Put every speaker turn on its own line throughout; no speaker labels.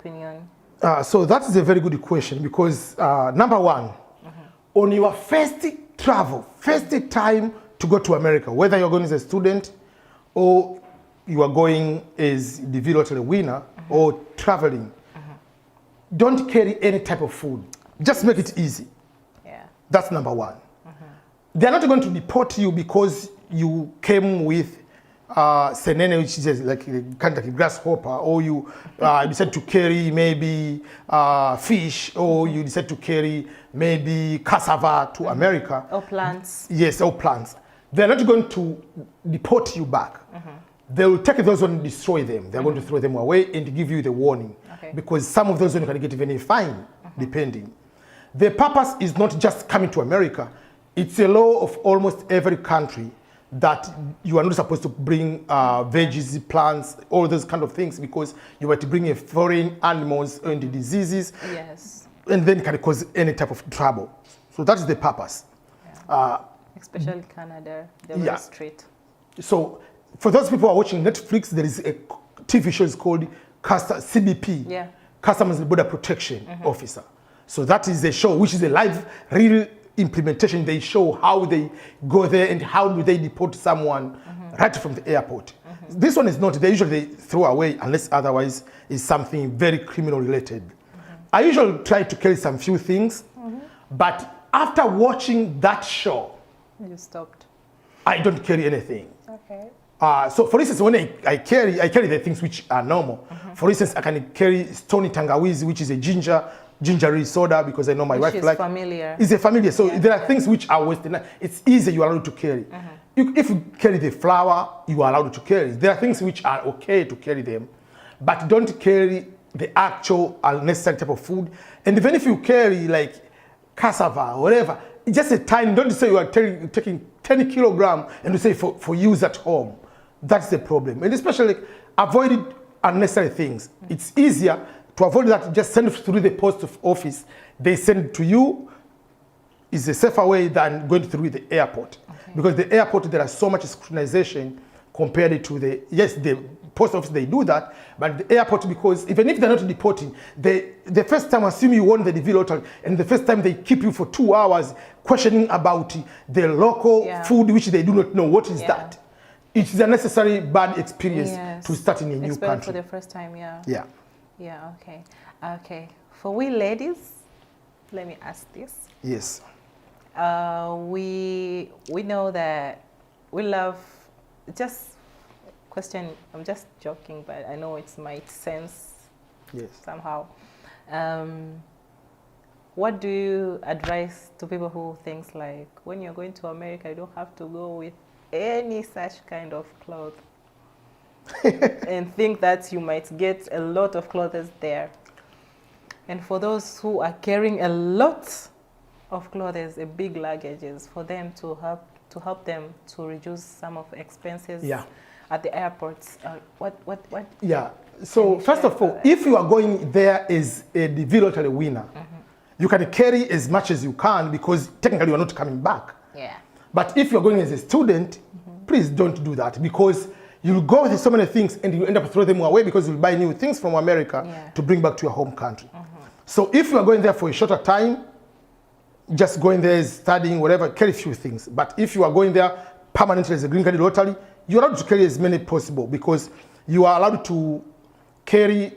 opinion?
So that is a very good question because number one, on your first travel, first time to go to America, whether you're going as a student or you are going as DV Lottery winner or traveling, don't carry any type of food. Just make it easy.
Yeah.
That's number one. They're not going to deport you because you came with senene, which is like kind of like a grasshopper, or you decide to carry maybe fish, or you decide to carry maybe cassava to America.
Or plants.
Yes, or plants. They're not going to deport you back. They will take those and destroy them. They're going to throw them away and give you the warning.
Okay.
Because some of those you can get even a fine, depending. The purpose is not just coming to America. It's a law of almost every country that you are not supposed to bring veggies, plants, all those kind of things, because you might bring in foreign animals and diseases.
Yes.
And then it can cause any type of trouble. So that is the purpose.
Yeah. Especially Canada, they're very strict.
So for those people who are watching Netflix, there is a TV show is called CBP, Customs and Border Protection Officer. So that is a show which is a live, real implementation. They show how they go there and how do they deport someone right from the airport. This one is not, they usually throw away unless otherwise is something very criminal related. I usually try to carry some few things, but after watching that show,
you stopped.
I don't carry anything.
Okay.
So for instance, when I carry the things which are normal. For instance, I can carry stony tangawizi, which is a gingery soda, because I know my wife likes.
Familiar.
It's a familiar. So there are things which are Western. It's easy, you are allowed to carry. If you carry the flour, you are allowed to carry. There are things which are okay to carry them, but don't carry the actual unnecessary type of food. And even if you carry like cassava or whatever, it's just a tiny, don't say you are taking 10 kilograms and you say for use at home. That's the problem. And especially avoid unnecessary things. It's easier to avoid that, just send it through the post office. They send it to you. Is a safer way than going through the airport. Because the airport, there are so much scrutinization compared to the, yes, the post office, they do that, but the airport, because even if they're not deporting, the first time, assume you won the DV lottery, and the first time they keep you for 2 hours questioning about the local food, which they do not know what is that. It is a necessary bad experience to start in a new country.
For the first time,
Yeah,
okay. Okay. For we ladies, let me ask this.
Yes.
We know that we love, just question, I'm just joking, but I know it might sense somehow. What do you advise to people who thinks like, when you're going to America, you don't have to go with any such kind of clothes and think that you might get a lot of clothes there. And for those who are carrying a lot of clothes, a big luggages, for them to help them to reduce some of the expenses at the airports. What?
Yeah. So first of all, if you are going there as a DV lottery winner, you can carry as much as you can because technically you are not coming back.
Yeah.
But if you're going as a student, please don't do that, because you'll go with so many things and you end up throwing them away because you'll buy new things from America to bring back to your home country. So if you are going there for a shorter time, just going there, studying, whatever, carry a few things. But if you are going there permanently as a green card lottery, you're allowed to carry as many possible, because you are allowed to carry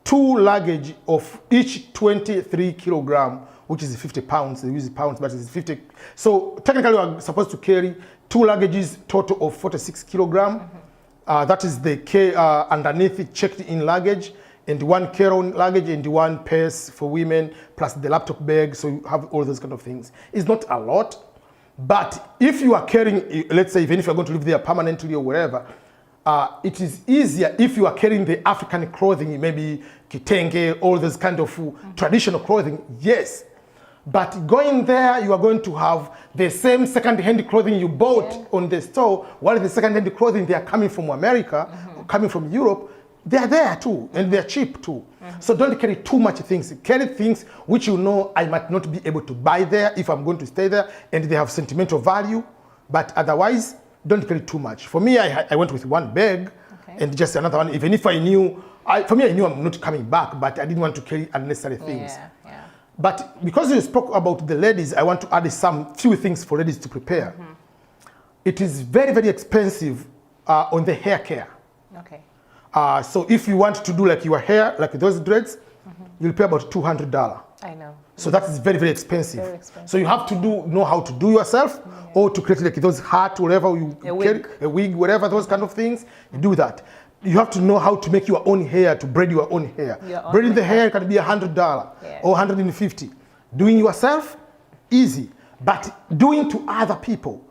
2 luggage of each 23 kilogram, which is 50 pounds. They use pounds, but it's 50. So technically you are supposed to carry 2 luggages, total of 46 kilogram. That is the underneath checked in luggage, and 1 carry-on luggage and 1 purse for women, plus the laptop bag, so you have all those kind of things. It's not a lot, but if you are carrying, let's say, even if you're going to live there permanently or wherever, it is easier if you are carrying the African clothing, maybe kitenge, all those kind of traditional clothing, yes. But going there, you are going to have the same second-hand clothing you bought on the store, while the second-hand clothing, they are coming from America, coming from Europe, they are there too, and they are cheap too. So don't carry too much things. Carry things which you know I might not be able to buy there if I'm going to stay there, and they have sentimental value, but otherwise, don't carry too much. For me, I went with 1 bag and just another one, even if I knew For me, I knew I'm not coming back, but I didn't want to carry unnecessary things.
Yeah.
But because you spoke about the ladies, I want to add some few things for ladies to prepare. It is very, very expensive on the hair care.
Okay.
So if you want to do like your hair, like those dreads, you'll pay about $200.
I know.
So that is very, very expensive.
Very expensive.
So you have to know how to do yourself, or to create like those hat, whatever you carry, a wig, whatever, those kind of things. You do that. You have to know how to make your own hair, to braid your own hair. Braiding the hair can be $100 or $150. Doing yourself, easy. But doing to other people,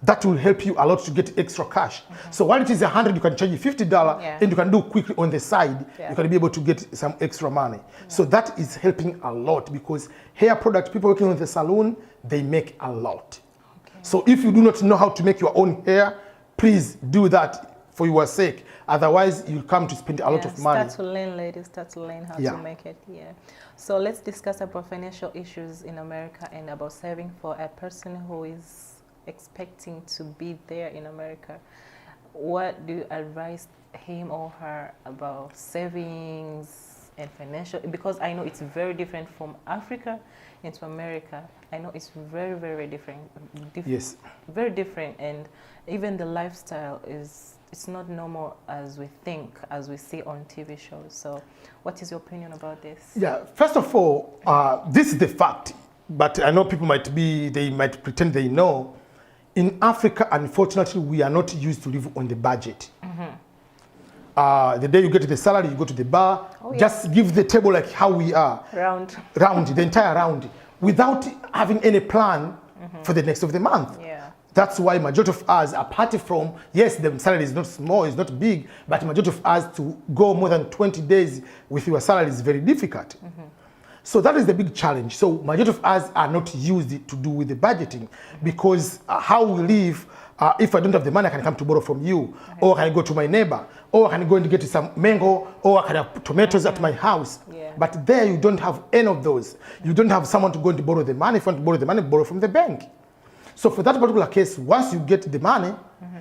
that will help you a lot to get extra cash. So while it is $100, you can charge you $50, and you can do quickly on the side. You can be able to get some extra money. So that is helping a lot, because hair product, people working in the salon, they make a lot. So if you do not know how to make your own hair, please do that for your sake. Otherwise, you'll come to spend a lot of money.
Start to learn, ladies. Start to learn how to make it. So let's discuss about financial issues in America and about saving for a person who is expecting to be there in America. What do you advise him or her about savings and financial? Because I know it's very different from Africa into America. I know it's very, very different. Yes. Very different, and even the lifestyle it's not normal as we think, as we see on TV shows. So what is your opinion about this? Yeah,
first of all, this is the fact, but I know people they might pretend they know. In Africa, unfortunately, we are not used to live on the budget. The day you get the salary, you go to the bar, just give the table like how we are. Round, the entire round, without having any plan for the next of the month. That's why majority of us, apart from, yes, the salary is not small, it's not big, but majority of us to go more than 20 days with your salary is very difficult. So that is the big challenge. So majority of us are not used to do with the budgeting, because how we live, if I don't have the money, I can come to borrow from you, or I can go to my neighbor, or I can go and get some mango, or I can have tomatoes at my house. But there you don't have any of those. You don't have someone to go and borrow the money. If you want to borrow the money, borrow from the bank. So for that particular case, once you get the money,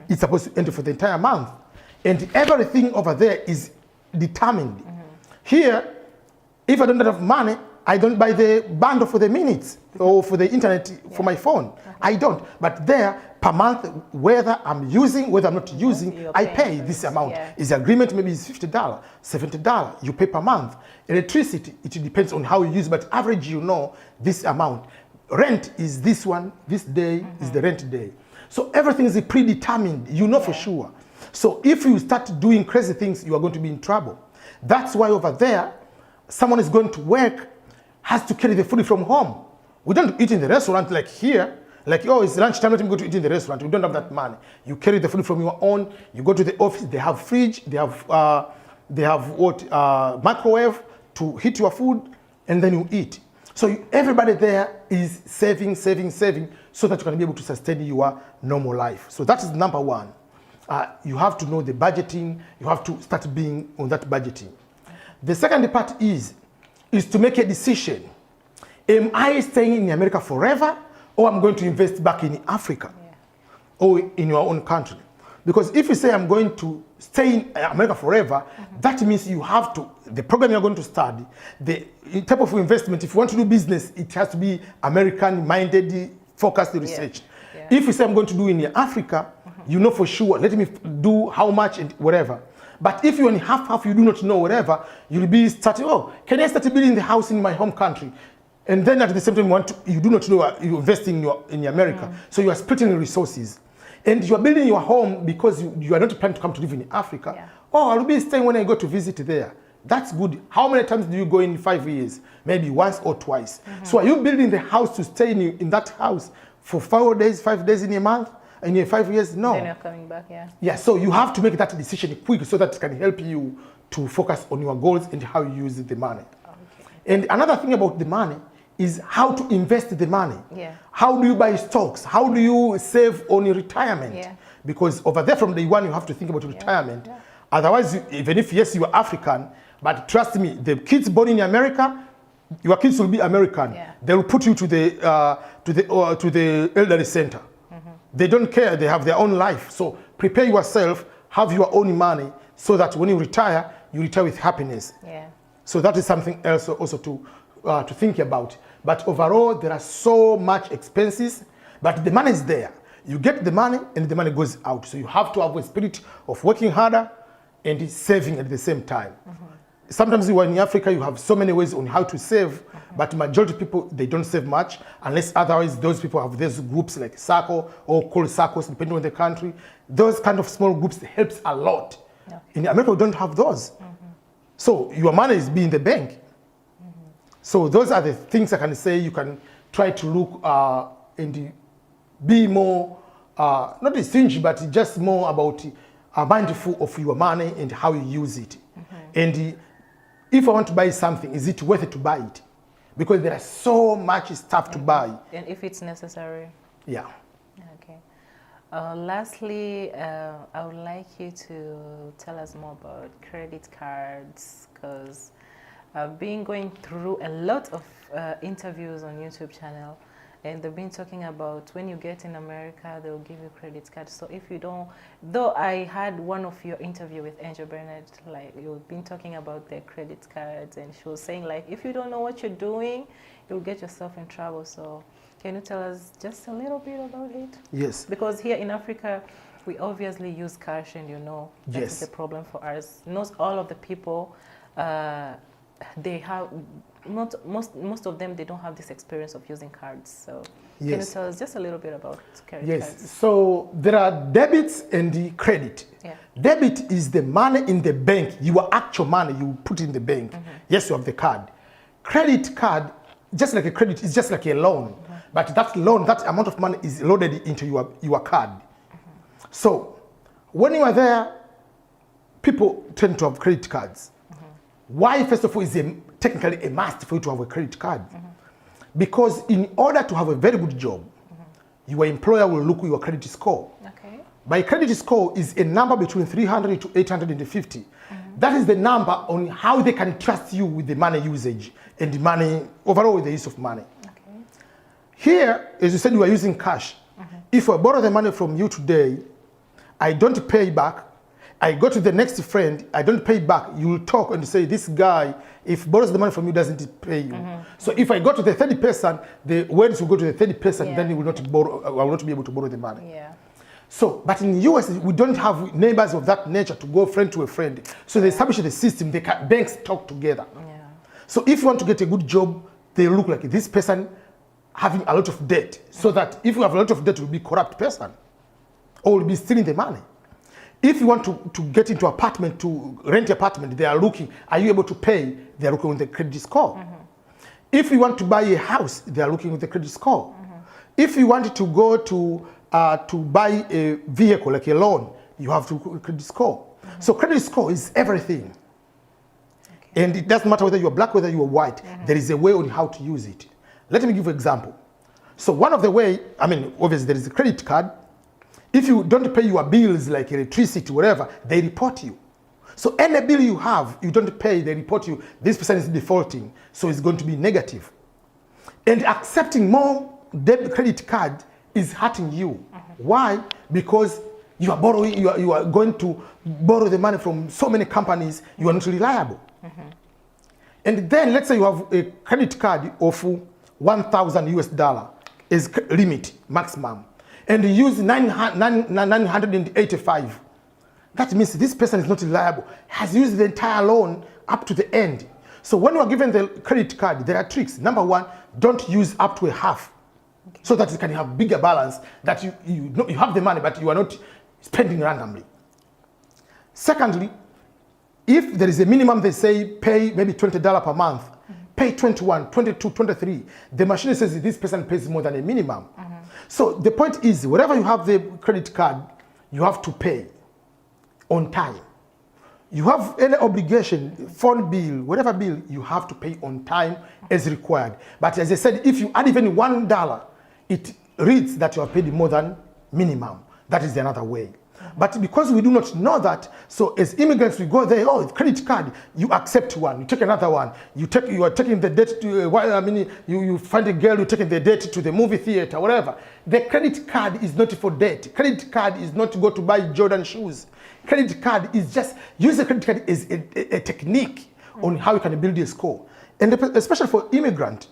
it's supposed to enter for the entire month. And everything over there is determined. Here, if I don't have money, I don't buy the bundle for the minutes or for the internet for my phone. I don't. But there, per month, whether I'm using, whether I'm not using, I pay this amount. Is the agreement maybe is $50, $70, you pay per month. Electricity, it depends on how you use, but average, you know, this amount. Rent is this one, this day is the rent day. So everything is predetermined, you know for sure. So if you start doing crazy things, you are going to be in trouble. That's why over there, someone is going to work, has to carry the food from home. We don't eat in the restaurant like here. Like, oh, it's lunchtime, let me go to eat in the restaurant. We don't have that money. You carry the food from your own. You go to the office, they have fridge, they have microwave to heat your food, and then you eat. So everybody there is saving, so that you can be able to sustain your normal life. So that is number one. You have to know the budgeting. You have to start being on that budgeting. The second part is to make a decision. Am I staying in America forever, or I'm going to invest back in Africa or in your own country? Because if you say I'm going to stay in America forever, that means you have to, the program you're going to study, the type of investment, if you want to do business, it has to be American-minded, focused research. If you say I'm going to do in Africa, you know for sure, let me do how much and whatever. But if you're in half, you do not know whatever, you'll be starting, oh, can I start building the house in my home country? And then at the same time, you do not know you're investing in America. So you are splitting the resources. And you are building your home because you are not planning to come to live in Africa. Oh, I'll be staying when I go to visit there. That's good. How many times do you go in 5 years? Maybe once or twice. So are you building the house to stay in that house for 5 days in a month? And in 5 years? No.
Then you're coming back,
Yeah, so you have to make that decision quick so that it can help you to focus on your goals and how you use the money. And another thing about the money is how to invest the money. How do you buy stocks? How do you save on your retirement? Because over there from day one, you have to think about retirement. Otherwise, even if, yes, you are African, but trust me, the kids born in America, your kids will be American. They will put you to the elderly center. They don't care, they have their own life. So prepare yourself, have your own money, so that when you retire, you retire with happiness.
Yeah.
So that is something else also to think about. But overall, there are so much expenses, but the money is there. You get the money and the money goes out. So you have to have a spirit of working harder and saving at the same time. Sometimes when in Africa, you have so many ways on how to save, but majority of people, they don't save much, unless otherwise those people have those groups like SACCO or called SACCOs, depending on the country. Those kind of small groups helps a lot. Okay. In America, we don't have those. So your money is in the bank. So those are the things I can say. You can try to look and be more, not stingy, but just more about mindful of your money and how you use it. And if I want to buy something, is it worth it to buy it? Because there is so much stuff to buy.
And if it's necessary.
Yeah.
Okay. Lastly, I would like you to tell us more about credit cards, because I've been going through a lot of interviews on YouTube channel, and they've been talking about when you get in America, they'll give you credit cards. So if you don't, though I had one of your interview with Angel Bernard, like you've been talking about their credit cards, and she was saying like, if you don't know what you're doing, you'll get yourself in trouble. So can you tell us just a little bit about it?
Yes.
Because here in Africa, we obviously use cash, and you know, that's the problem for us. Not all of the people, they have, most of them, they don't have this experience of using cards. So can you tell us just a little bit about credit cards?
So there are debits and the credit.
Yeah.
Debit is the money in the bank, your actual money you put in the bank. Yes, you have the card. Credit card, just like a credit, is just like a loan. But that loan, that amount of money is loaded into your card. So when you are there, people tend to have credit cards. Why, first of all, is technically a must for you to have a credit card? Because in order to have a very good job, your employer will look at your credit score. Okay. My credit score is a number between 300 to 850. That is the number on how they can trust you with the money usage and the money, overall with the use of money. Okay. Here, as you said, you are using cash. If I borrow the money from you today, I don't pay back, I go to the next friend, I don't pay back, you will talk and say, this guy, if borrows the money from you, doesn't pay you. So if I go to the third person, the words will go to the third person, then he will not borrow, I will not be able to borrow the money. So, but in the US, we don't have neighbors of that nature to go friend to a friend. So they establish the system, banks talk together. So if you want to get a good job, they look like this person having a lot of debt. So that if you have a lot of debt, you will be a corrupt person or will be stealing the money. If you want to get into apartment, to rent an apartment, they are looking, are you able to pay? They are looking on the credit score. If you want to buy a house, they are looking at the credit score. If you want to go to buy a vehicle, like a loan, you have to credit score. So credit score is everything. And it doesn't matter whether you're black, whether you're white. There is a way on how to use it. Let me give you an example. So one of the way, I mean, obviously there is a credit card. If you don't pay your bills like electricity, whatever, they report you. So any bill you have, you don't pay, they report you. This person is defaulting, so it's going to be negative. And accepting more debt credit card is hurting you. Why? Because you are borrowing, you are going to borrow the money from so many companies, you are not reliable. And then let's say you have a credit card of $1,000 US as limit, maximum. And you use 985. That means this person is not reliable, has used the entire loan up to the end. So when you are given the credit card, there are tricks. Number one, don't use up to a half, so that you can have bigger balance, that you have the money, but you are not spending randomly. Secondly, if there is a minimum, they say pay maybe $20 per month, pay 21, 22, 23. The machine says this person pays more than a minimum. So the point is, wherever you have the credit card, you have to pay on time. You have any obligation, phone bill, whatever bill, you have to pay on time as required. But as I said, if you add even $1, it reads that you are paid more than minimum. That is another way. But because we do not know that, so as immigrants, we go there, oh, credit card, you accept one, you take another one, you are taking the debt to, you find a girl, you're taking the debt to the movie theater, whatever. The credit card is not for debt. Credit card is not to go to buy Jordan shoes. credit card is just, use a credit card as a technique on how you can build a score. And especially for immigrant,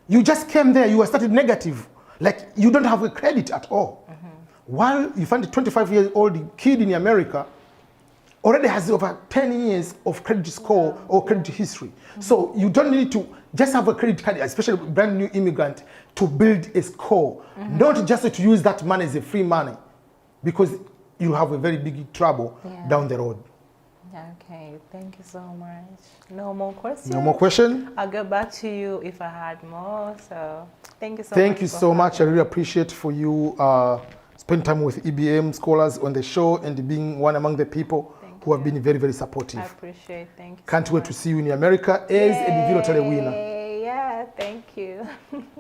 you just came there, you were started negative. Like you don't have a credit at all. While you find a 25-year-old kid in America already has over 10 years of credit score or credit history. So you don't need to just have a credit card, especially brand new immigrant, to build a score. Not just to use that money as a free money, because you have a very big trouble down the road.
Okay, thank you so much. No more questions?
No more questions?
I'll get back to you if I had more. So thank you so much.
Thank you so much. I really appreciate for you spend time with EBM scholars on the show and being one among the people who have been very, very supportive.
I appreciate it. Thank you.
Can't wait to see you in America as a DV Lottery winner.
Yeah, thank you.